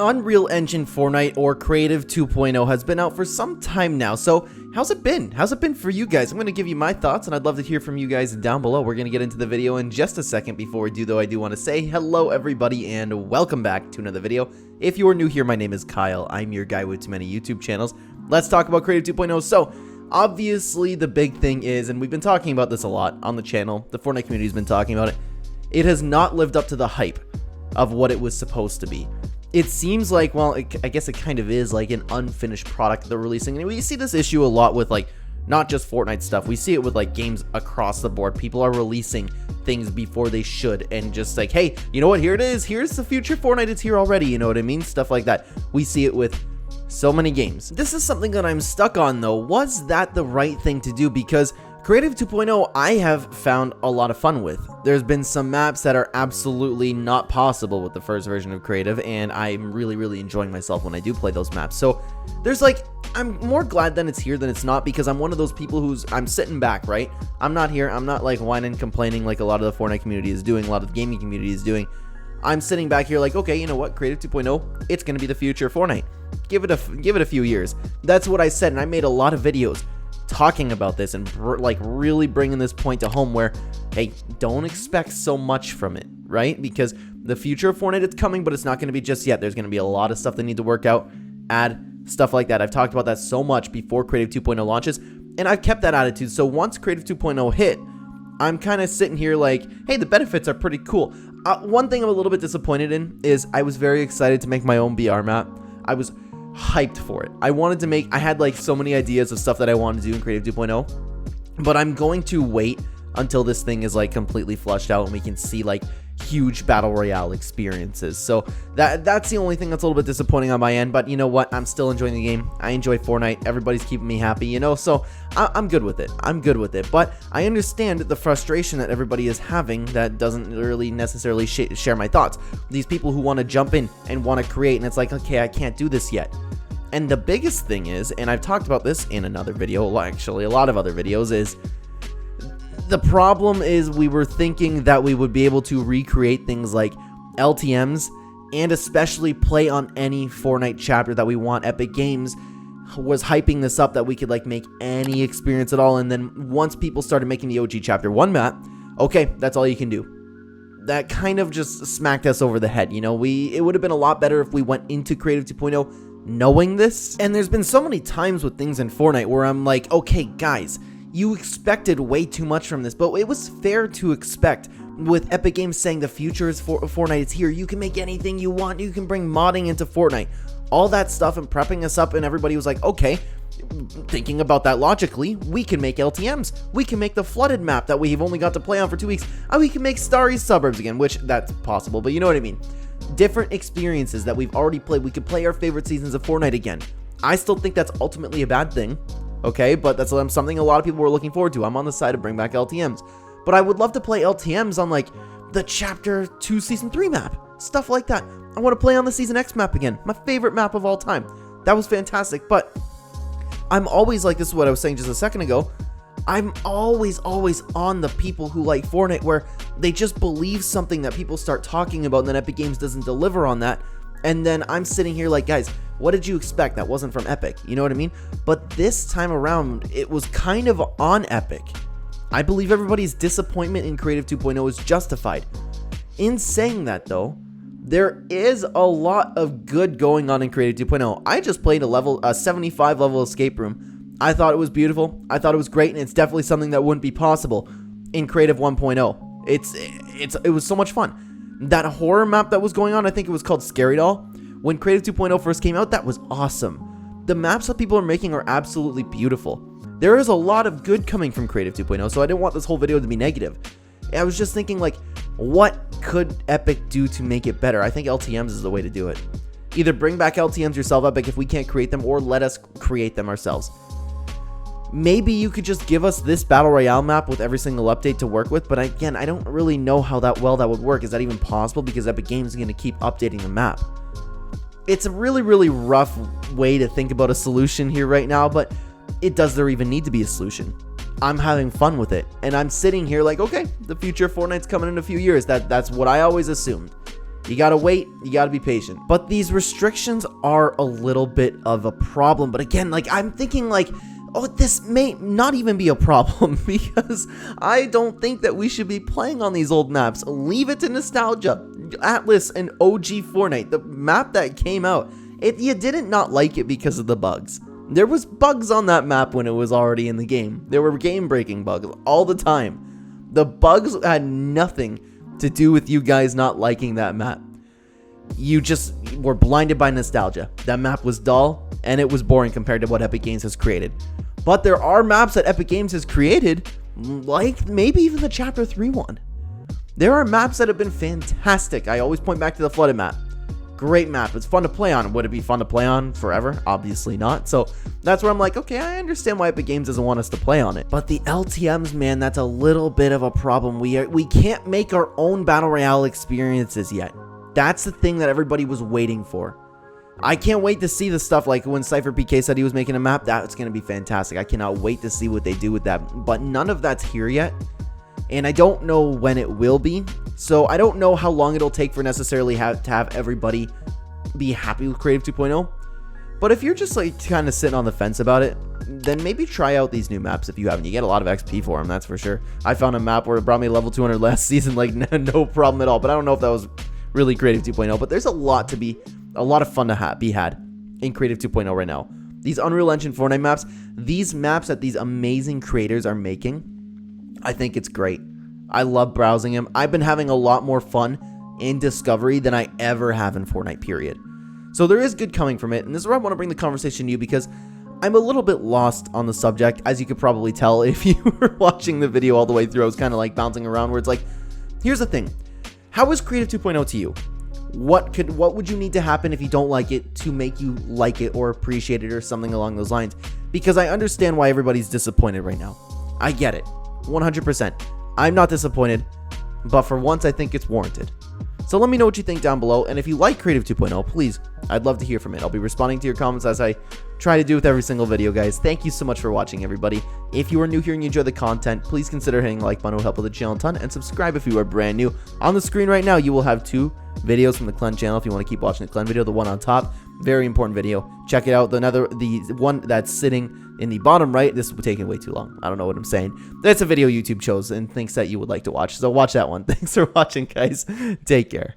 Unreal Engine Fortnite, or Creative 2.0, has been out for some time now, so how's it been? How's it been for you guys? I'm going to give you my thoughts, and I'd love to hear from you guys down below. We're going to get into the video in just a second. Before we do, though, I do want to say hello, everybody, and welcome back to another video. If you are new here, my name is Kyle. I'm your guy with too many YouTube channels. Let's talk about Creative 2.0. So, obviously, the big thing is, and we've been talking about this a lot on the channel, the Fortnite community's been talking about it, it has not lived up to the hype of what it was supposed to be. It seems like, well, I guess it kind of is like an unfinished product they're releasing. And we see this issue a lot with, like, not just Fortnite stuff. We see it with, like, games across the board. People are releasing things before they should and just like, hey, you know what? Here it is. Here's the future Fortnite. It's here already. You know what I mean? Stuff like that. We see it with so many games. This is something that I'm stuck on, though. Was that the right thing to do? Because Creative 2.0, I have found a lot of fun with. There's been some maps that are absolutely not possible with the first version of Creative, and I'm really enjoying myself when I do play those maps. So there's like, I'm more glad that it's here than it's not, because I'm one of those people I'm sitting back, right? I'm not here. I'm not like whining, complaining like a lot of the Fortnite community is doing, a lot of the gaming community is doing. I'm sitting back here like, okay, you know what? Creative 2.0, it's going to be the future of Fortnite. Give it a few years. That's what I said, and I made a lot of videos talking about this and like really bringing this point to home where, hey, don't expect so much from it, right? Because the future of Fortnite, it's coming, but it's not going to be just yet. There's going to be a lot of stuff they need to work out, add stuff like that. I've talked about that so much before Creative 2.0 launches, and I've kept that attitude. So once Creative 2.0 hit, I'm kind of sitting here like, hey, the benefits are pretty cool. One thing I'm a little bit disappointed in is I was very excited to make my own BR map. I was hyped for it. I had like so many ideas of stuff that I wanted to do in Creative 2.0, but I'm going to wait until this thing is like completely flushed out and we can see like huge battle royale experiences. So that's the only thing that's a little bit disappointing on my end, but you know what? I'm still enjoying the game. I enjoy Fortnite. Everybody's keeping me happy, you know, so I'm good with it. I'm good with it, but I understand the frustration that everybody is having that doesn't really necessarily share my thoughts. These people who want to jump in and want to create, and it's like, okay, I can't do this yet. And the biggest thing is, and I've talked about this in another video, actually a lot of other videos, is the problem is we were thinking that we would be able to recreate things like LTMs and especially play on any Fortnite chapter that we want. Epic Games was hyping this up that we could like make any experience at all, and then once people started making the OG Chapter 1 map, okay, that's all you can do. That kind of just smacked us over the head, you know. It would have been a lot better if we went into Creative 2.0 knowing this. And there's been so many times with things in Fortnite where I'm like, okay, guys, you expected way too much from this, but it was fair to expect with Epic Games saying the future is Fortnite, it's here, you can make anything you want, you can bring modding into Fortnite, all that stuff, and prepping us up, and everybody was like, okay, thinking about that logically, we can make LTMs, we can make the flooded map that we've only got to play on for 2 weeks, and we can make Starry Suburbs again, which that's possible, but you know what I mean. Different experiences that we've already played. We could play our favorite seasons of Fortnite again. I still think that's ultimately a bad thing, okay, but that's something a lot of people were looking forward to. I'm on the side of bring back LTMs, but I would love to play LTMs on like the Chapter 2 Season 3 map, stuff like that. I want to play on the Season X map again, my favorite map of all time. That was fantastic, but I'm always like, this is what I was saying just a second ago, I'm always on the people who like Fortnite where they just believe something that people start talking about and then Epic Games doesn't deliver on that. And then I'm sitting here like, guys, what did you expect? That wasn't from Epic. You know what I mean? But this time around, it was kind of on Epic. I believe everybody's disappointment in Creative 2.0 is justified. In saying that, though, there is a lot of good going on in Creative 2.0. I just played a 75 level escape room. I thought it was beautiful. I thought it was great, and it's definitely something that wouldn't be possible in Creative 1.0. It was so much fun. That horror map that was going on, I think it was called Scary Doll. When Creative 2.0 first came out, that was awesome. The maps that people are making are absolutely beautiful. There is a lot of good coming from Creative 2.0, so I didn't want this whole video to be negative. I was just thinking, like, what could Epic do to make it better? I think LTMs is the way to do it. Either bring back LTMs yourself, Epic, if we can't create them, or let us create them ourselves. Maybe you could just give us this Battle Royale map with every single update to work with, but again, I don't really know how that would work. Is that even possible? Because Epic Games is going to keep updating the map. It's a really rough way to think about a solution here right now, but does there even need to be a solution? I'm having fun with it, and I'm sitting here like, okay, the future of Fortnite's coming in a few years. That's what I always assumed. You gotta wait, you gotta be patient. But these restrictions are a little bit of a problem. But again, like, I'm thinking like, oh, this may not even be a problem because I don't think that we should be playing on these old maps. Leave it to nostalgia. Atlas and OG Fortnite, the map that came out, you didn't not like it because of the bugs. There was bugs on that map when it was already in the game. There were game-breaking bugs all the time. The bugs had nothing to do with you guys not liking that map. You just were blinded by nostalgia. That map was dull and it was boring compared to what Epic Games has created. But there are maps that Epic Games has created, like maybe even the Chapter 3 one. There are maps that have been fantastic. I always point back to the flooded map. Great map. It's fun to play on. Would it be fun to play on forever? Obviously not. So that's where I'm like, okay, I understand why Epic Games doesn't want us to play on it. But the LTMs, man, that's a little bit of a problem. We can't make our own Battle Royale experiences yet. That's the thing that everybody was waiting for. I can't wait to see the stuff like when Cypher PK said he was making a map. That's going to be fantastic. I cannot wait to see what they do with that. But none of that's here yet. And I don't know when it will be. So I don't know how long it'll take for necessarily to have everybody be happy with Creative 2.0. But if you're just like kind of sitting on the fence about it, then maybe try out these new maps if you haven't. You get a lot of XP for them, that's for sure. I found a map where it brought me level 200 last season, like no problem at all. But I don't know if that was really Creative 2.0. But there's a lot of fun to be had in Creative 2.0 right now. These Unreal Engine Fortnite maps, these maps that these amazing creators are making, I think it's great. I love browsing them. I've been having a lot more fun in Discovery than I ever have in Fortnite, period. So there is good coming from it, and this is where I want to bring the conversation to you because I'm a little bit lost on the subject, as you could probably tell if you were watching the video all the way through. I was kind of like bouncing around where it's like, here's the thing. How is Creative 2.0 to you? What would you need to happen if you don't like it to make you like it or appreciate it or something along those lines? Because I understand why everybody's disappointed right now. I get it. 100%. I'm not disappointed, but for once I think it's warranted. So let me know what you think down below, and if you like Creative 2.0, please, I'd love to hear from it. I'll be responding to your comments as I try to do with every single video, guys. Thank you so much for watching, everybody. If you are new here and you enjoy the content, please consider hitting the like button. It will help with the channel a ton, and subscribe if you are brand new. On the screen right now, you will have 2 videos from the Clen channel if you want to keep watching the Clen video. The one on top, very important video. Check it out. The one that's sitting in the bottom right, this will be taking way too long. I don't know what I'm saying. That's a video YouTube chose and thinks that you would like to watch. So watch that one. Thanks for watching, guys. Take care.